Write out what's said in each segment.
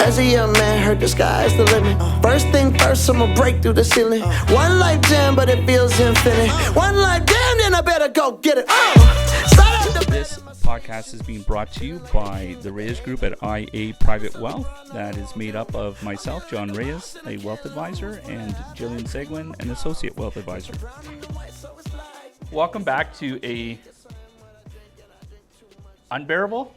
As a young man, heard the sky's the limit. First thing first, I'ma break through the ceiling. One life jam, but it feels infinite. One life damn, then I better go get it. This podcast is being brought to you by the Reyes Group at IA Private Wealth. That is made up of myself, John Reyes, a wealth advisor, and Jillian Seguin, an associate wealth advisor. Welcome back to a unbearable,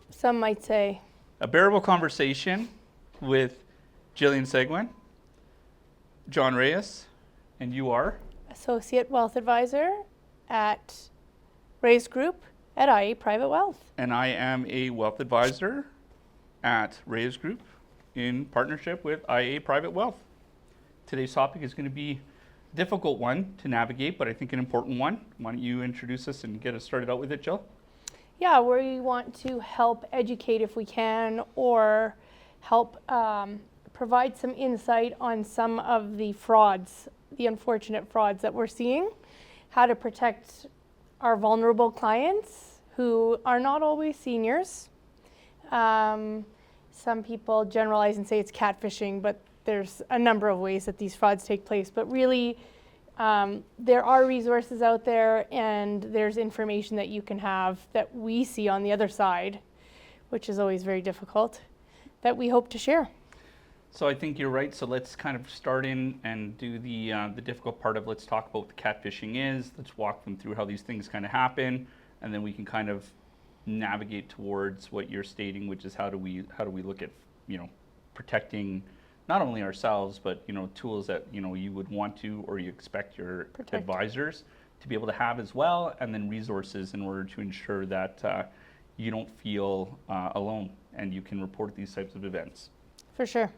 some might say, a bearable conversation with Jillian Seguin, John Reyes, and you are? associate wealth advisor at Reyes Group at IA Private Wealth. And I am a wealth advisor at Reyes Group in partnership with IA Private Wealth. Today's topic is going to be a difficult one to navigate, but I think an important one. Why don't you introduce us and get us started out with it, Jill? Yeah, we want to help educate if we can, or help provide some insight on some of the frauds, the unfortunate frauds that we're seeing, how to protect our vulnerable clients who are not always seniors. Some people generalize and say it's catfishing, but there's a number of ways that these frauds take place. But really, there are resources out there, and there's information that you can have that we see on the other side, which is always very difficult, that we hope to share. So I think you're right. So let's kind of start in and do the difficult part of let's talk about what the catfishing is. Let's walk them through how these things kind of happen, and then we can kind of navigate towards what you're stating, which is how do we look at protecting not only ourselves, but tools that you would want to or you expect your advisors to be able to have as well, and then resources in order to ensure that you don't feel alone and you can report these types of events. For sure.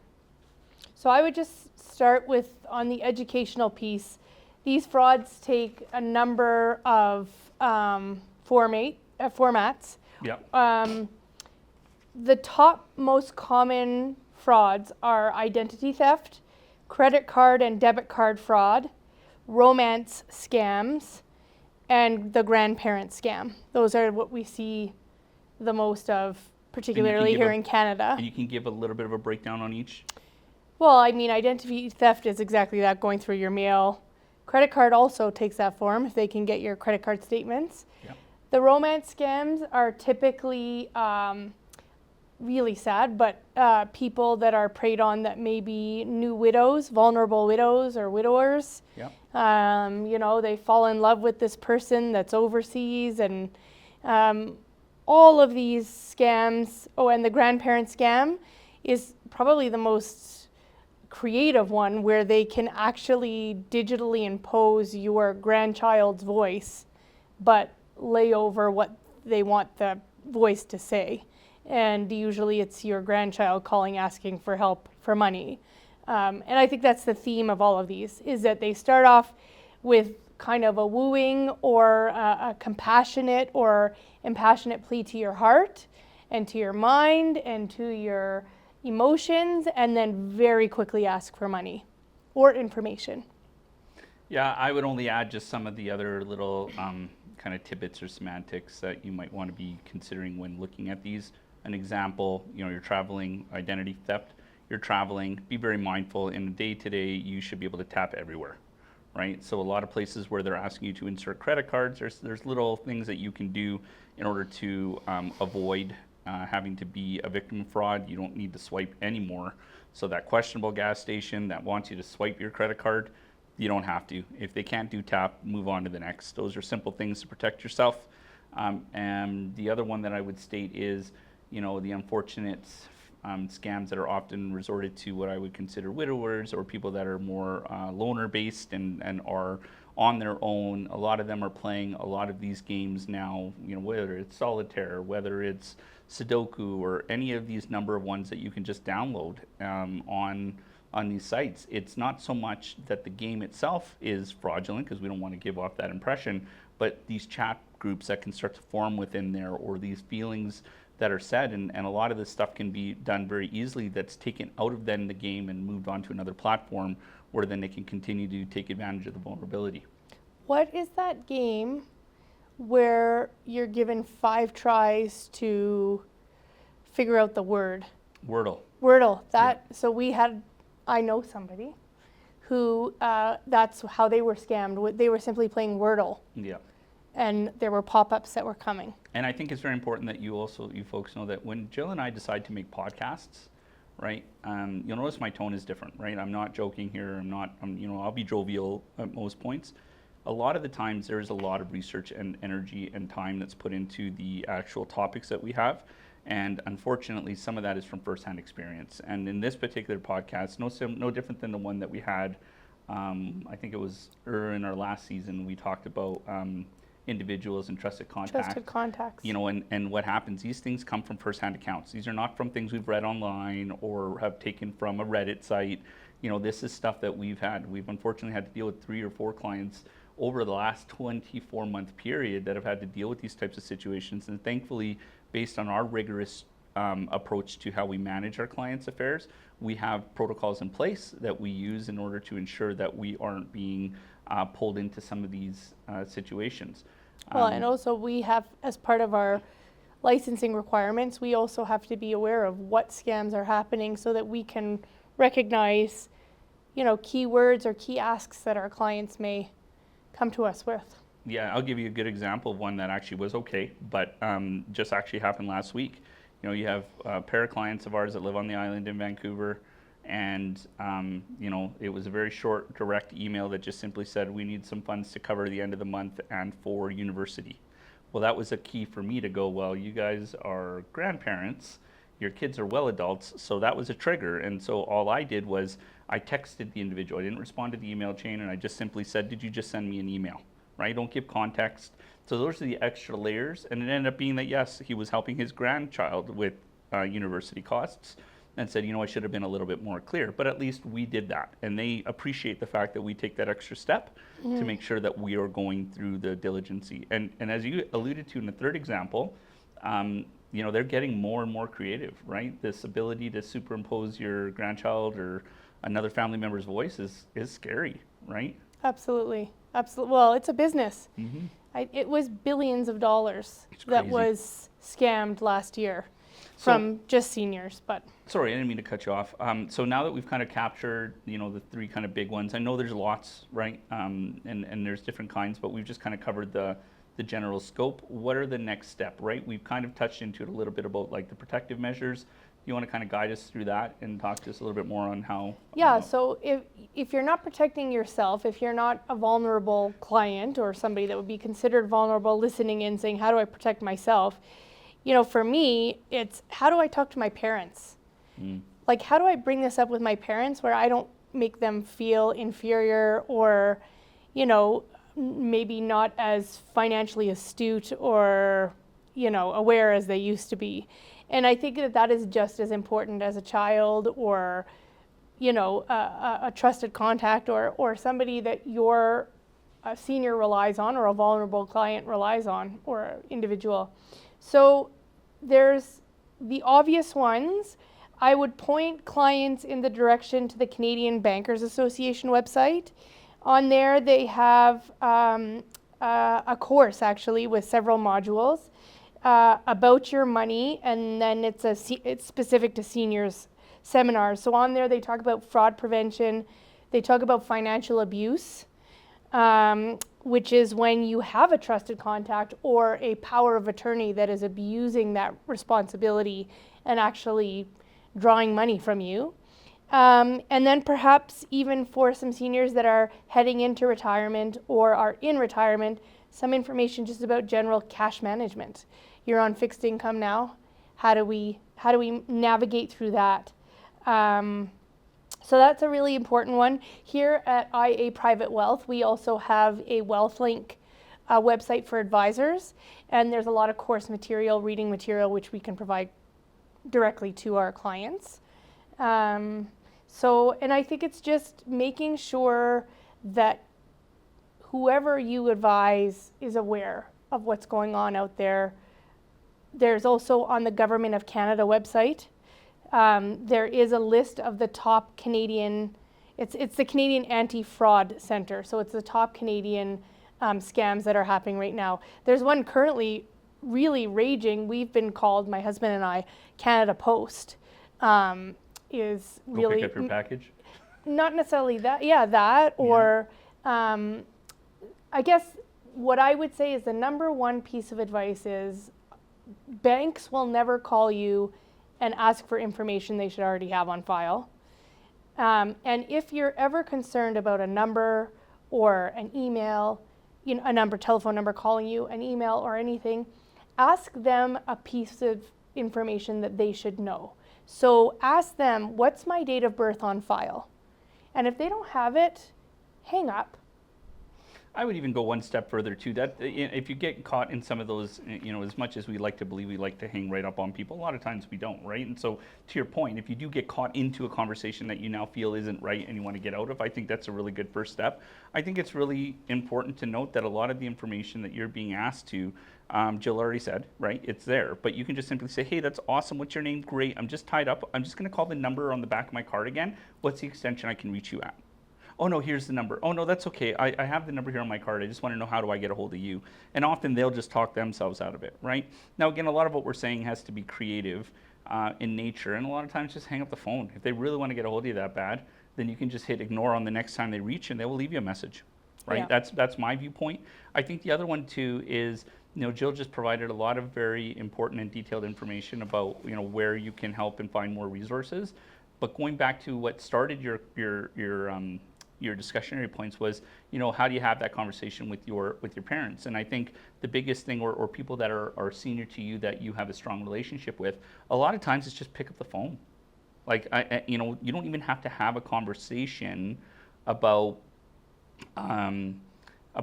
So I would just start with, on the educational piece, these frauds take a number of formats. Yeah. The top most common frauds are identity theft, credit card and debit card fraud, romance scams, and the grandparent scam. Those are what we see the most of, particularly here in Canada. And you can give a little bit of a breakdown on each? Well, I mean, identity theft is exactly that, going through your mail. Credit card also takes that form if they can get your credit card statements. Yep. The romance scams are typically really sad, but people that are preyed on that may be new widows, vulnerable widows or widowers. Yep. They fall in love with this person that's overseas, and all of these scams. Oh, and the grandparent scam is probably the most creative one, where they can actually digitally impose your grandchild's voice, but lay over what they want the voice to say. And usually it's your grandchild calling, asking for help, for money. And I think that's the theme of all of these, is that they start off with kind of a wooing or a compassionate or impassionate plea to your heart and to your mind and to your emotions, and then very quickly ask for money or information. Yeah, I would only add just some of the other little kind of tidbits or semantics that you might want to be considering when looking at these. An example, you're traveling, identity theft, you're traveling, be very mindful. In the day-to-day, you should be able to tap everywhere, right? So a lot of places where they're asking you to insert credit cards, there's little things that you can do in order to avoid having to be a victim of fraud. You don't need to swipe anymore. So that questionable gas station that wants you to swipe your credit card, you don't have to. If they can't do tap, move on to the next. Those are simple things to protect yourself. And the other one that I would state is, the unfortunate scams that are often resorted to, what I would consider widowers or people that are more loner based and are on their own. A lot of them are playing a lot of these games now, whether it's solitaire, whether it's Sudoku, or any of these number of ones that you can just download on these sites. It's not so much that the game itself is fraudulent, because we don't want to give off that impression, but these chat groups that can start to form within there, or these feelings that are said, and a lot of this stuff can be done very easily, that's taken out of then the game and moved on to another platform, where then they can continue to take advantage of the vulnerability. What is that game where you're given 5 tries to figure out the word? Wordle. So I know somebody who that's how they were scammed. They were simply playing Wordle. Yeah. And there were pop-ups that were coming. And I think it's very important that you folks know that when Jill and I decide to make podcasts, right? You'll notice my tone is different, right? I'm not joking here. I'll be jovial at most points. A lot of the times there is a lot of research and energy and time that's put into the actual topics that we have. And unfortunately, some of that is from firsthand experience. And in this particular podcast, no different than the one that we had, I think it was in our last season, we talked about individuals and trusted contacts. And what happens, these things come from firsthand accounts. These are not from things we've read online or have taken from a Reddit site. This is stuff that we've unfortunately had to deal with 3 or 4 clients over the last 24-month period that have had to deal with these types of situations. And thankfully, based on our rigorous approach to how we manage our clients' affairs, we have protocols in place that we use in order to ensure that we aren't being pulled into some of these situations. Well, and also we have, as part of our licensing requirements, we also have to be aware of what scams are happening so that we can recognize, keywords or key asks that our clients may come to us with. Yeah, I'll give you a good example of one that actually was okay, but just actually happened last week. You have a pair of clients of ours that live on the island in Vancouver, and it was a very short, direct email that just simply said, we need some funds to cover the end of the month and for university. Well, that was a key for me to go, well, you guys are grandparents, your kids are well adults, so that was a trigger. And so all I did was I texted the individual. I didn't respond to the email chain, and I just simply said, did you just send me an email? Right? Don't give context. So those are the extra layers. And it ended up being that, yes, he was helping his grandchild with university costs, and said, I should have been a little bit more clear. But at least we did that. And they appreciate the fact that we take that extra step to make sure that we are going through the diligency. And as you alluded to in the third example, they're getting more and more creative, right? This ability to superimpose your grandchild or another family member's voice is scary, right? Absolutely. Well, it's a business. Mm-hmm. It was billions of dollars that was scammed last year from just seniors. But sorry, I didn't mean to cut you off. So now that we've kind of captured, the 3 kind of big ones, I know there's lots, right? And there's different kinds, but we've just kind of covered the general scope. What are the next step, right? We've kind of touched into it a little bit about like the protective measures. You want to kind of guide us through that and talk to us a little bit more on how? Yeah, so if you're not protecting yourself, if you're not a vulnerable client or somebody that would be considered vulnerable, listening in, saying, how do I protect myself? For me, it's how do I talk to my parents? Like, how do I bring this up with my parents where I don't make them feel inferior or, maybe not as financially astute or, aware as they used to be. And I think that is just as important as a child or, a trusted contact or somebody that your senior relies on or a vulnerable client relies on or individual. So there's the obvious ones. I would point clients in the direction to the Canadian Bankers Association website. On there they have a course actually with several modules about your money, and then it's specific to seniors seminars. So on there they talk about fraud prevention, they talk about financial abuse, which is when you have a trusted contact or a power of attorney that is abusing that responsibility and actually drawing money from you. And then perhaps even for some seniors that are heading into retirement or are in retirement, some information just about general cash management. You're on fixed income now. How do we navigate through that? So that's a really important one. Here at IA Private Wealth, we also have a WealthLink website for advisors, and there's a lot of course material, reading material, which we can provide directly to our clients. And I think it's just making sure that whoever you advise is aware of what's going on out there. There's also on the Government of Canada website, there is a list of the top Canadian, it's the Canadian Anti-Fraud Centre, so it's the top Canadian scams that are happening right now. There's one currently really raging. We've been called, my husband and I, Canada Post, is Go really pick up your package. not necessarily that, that, or I guess what I would say is the number one piece of advice is banks will never call you and ask for information they should already have on file. And if you're ever concerned about a number or an email, a number, telephone number calling you, an email or anything, ask them a piece of information that they should know. So ask them, what's my date of birth on file? And if they don't have it, hang up. I would even go one step further too. That if you get caught in some of those, as much as we like to believe we like to hang right up on people, a lot of times we don't, right? And so, to your point, if you do get caught into a conversation that you now feel isn't right and you want to get out of, I think that's a really good first step. I think it's really important to note that a lot of the information that you're being asked to, Jill already said, right? It's there, but you can just simply say, hey, that's awesome. What's your name? Great. I'm just tied up. I'm just going to call the number on the back of my card again. What's the extension I can reach you at? Oh no, here's the number. Oh no, that's okay. I have the number here on my card. I just want to know, how do I get a hold of you? And often they'll just talk themselves out of it, right? Now again, a lot of what we're saying has to be creative in nature, and a lot of times just hang up the phone. If they really want to get a hold of you that bad, then you can just hit ignore on the next time they reach, and they will leave you a message, right? Yeah. That's my viewpoint. I think the other one too is, Jill just provided a lot of very important and detailed information about where you can help and find more resources. But going back to what started your discussionary points was, how do you have that conversation with your parents? And I think the biggest thing, or people that are senior to you that you have a strong relationship with, a lot of times it's just pick up the phone. Like, you don't even have to have a conversation about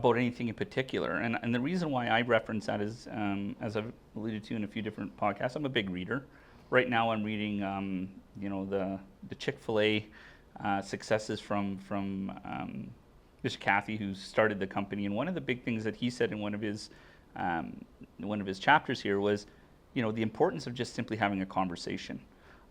anything in particular. And the reason why I reference that is, as I've alluded to in a few different podcasts, I'm a big reader. Right now I'm reading, the Chick-fil-A successes from Mr. Cathy, who started the company. And one of the big things that he said in one of his chapters here was, the importance of just simply having a conversation.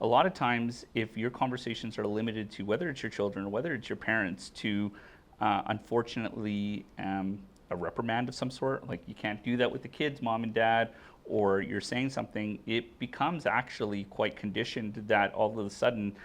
A lot of times, if your conversations are limited to, whether it's your children or whether it's your parents, to unfortunately a reprimand of some sort, like you can't do that with the kids, mom and dad, or you're saying something, it becomes actually quite conditioned that all of a sudden,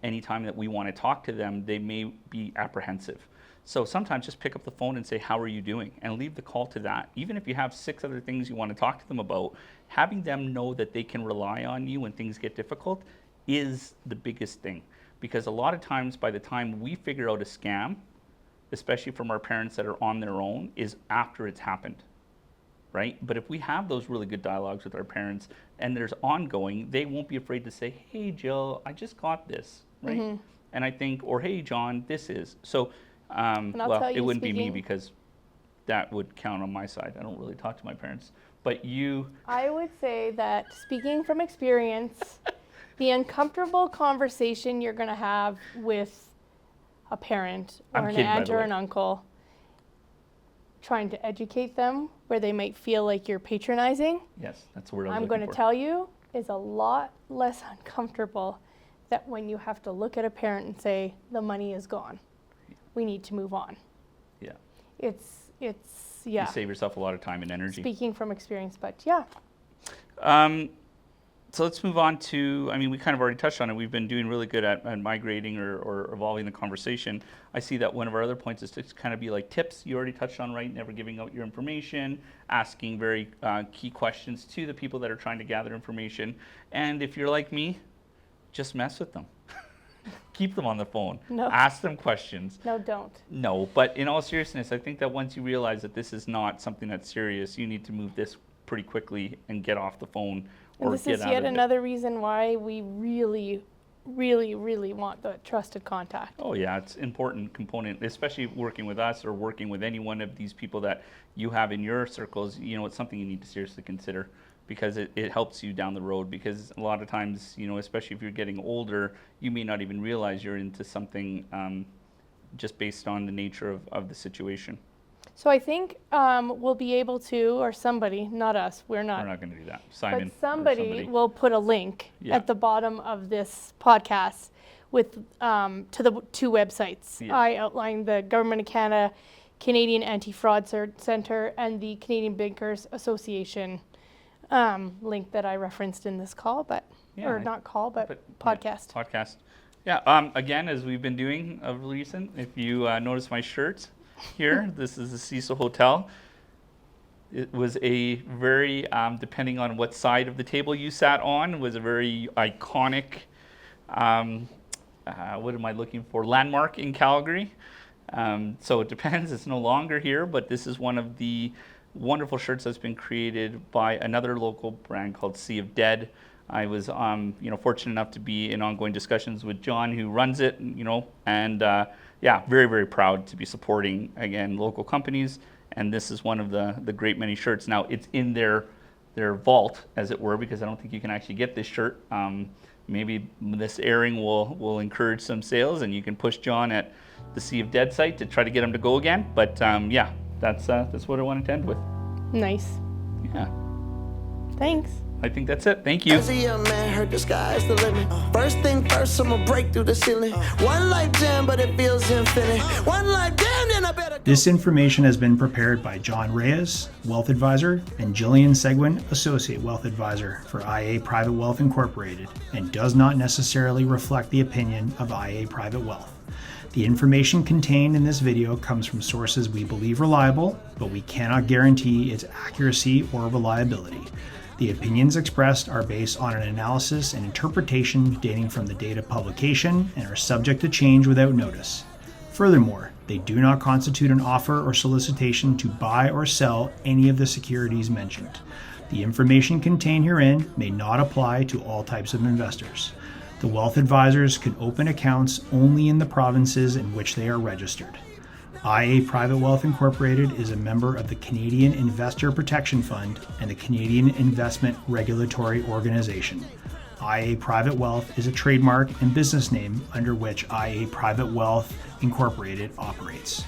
anytime that we want to talk to them, they may be apprehensive. So sometimes just pick up the phone and say, how are you doing? And leave the call to that. Even if you have 6 other things you want to talk to them about, having them know that they can rely on you when things get difficult is the biggest thing. Because a lot of times, by the time we figure out a scam, especially from our parents that are on their own, is after it's happened, right? But if we have those really good dialogues with our parents and there's ongoing, they won't be afraid to say, hey, Jill, I just got this, right? Mm-hmm. And I think, or hey, John, this is. So, well, it wouldn't be me, because that would count on my side. I don't really talk to my parents. But you... I would say that, speaking from experience, the uncomfortable conversation you're going to have with a parent or an aunt or an uncle, trying to educate them where they might feel like you're patronizing. Yes, that's where I'm going to tell you, is a lot less uncomfortable than when you have to look at a parent and say, the money is gone. We need to move on. Yeah. It's You save yourself a lot of time and energy. Speaking from experience, but yeah. So let's move on to, we kind of already touched on it. We've been doing really good at migrating or evolving the conversation. I see that one of our other points is to kind of be like tips. You already touched on, right? Never giving out your information, asking very key questions to the people that are trying to gather information. And if you're like me, just mess with them. Keep them on the phone. No. Ask them questions. No, don't. No, but in all seriousness, I think that once you realize that this is not something that's serious, you need to move this pretty quickly and get off the phone. And this is yet another reason why we really, really, really want the trusted contact. Oh yeah, it's an important component, especially working with us or working with any one of these people that you have in your circles. It's something you need to seriously consider, because it helps you down the road. Because a lot of times, especially if you're getting older, you may not even realize you're into something just based on the nature of the situation. So I think we'll be able to, or somebody, not us, we're not going to do that. Simon. But somebody will put a link at the bottom of this podcast with to the 2 websites. Yeah. I outlined the Government of Canada, Canadian Anti-Fraud Centre, and the Canadian Bankers Association link that I referenced in this call. But Yeah, or not call, but podcast. Yeah, podcast. Yeah. Again, as we've been doing of recent, if you notice my shirt here, this is the Cecil Hotel. It was a very, depending on what side of the table you sat on, was a very iconic, what am I looking for, landmark in Calgary. So it depends, it's no longer here, but this is one of the wonderful shirts that's been created by another local brand called Sea of Dead. I was, fortunate enough to be in ongoing discussions with John, who runs it, and very, very proud to be supporting, again, local companies. And this is one of the great many shirts. Now, it's in their vault, as it were, because I don't think you can actually get this shirt. Maybe this airing will encourage some sales, and you can push John at the Sea of Dead site to try to get him to go again. But that's what I wanted to end with. Nice. Yeah. Thanks. I think that's it. Thank you. As a young man, heard the sky's the limit. First thing first, I'ma break through the ceiling. One life jam, but it feels infinite. One life jam, then I better. This information has been prepared by John Reyes, Wealth Advisor, and Jillian Seguin, Associate Wealth Advisor for IA Private Wealth Incorporated, and does not necessarily reflect the opinion of IA Private Wealth. The information contained in this video comes from sources we believe reliable, but we cannot guarantee its accuracy or reliability. The opinions expressed are based on an analysis and interpretation dating from the date of publication and are subject to change without notice. Furthermore, they do not constitute an offer or solicitation to buy or sell any of the securities mentioned. The information contained herein may not apply to all types of investors. The wealth advisors can open accounts only in the provinces in which they are registered. IA Private Wealth Incorporated is a member of the Canadian Investor Protection Fund and the Canadian Investment Regulatory Organization. IA Private Wealth is a trademark and business name under which IA Private Wealth Incorporated operates.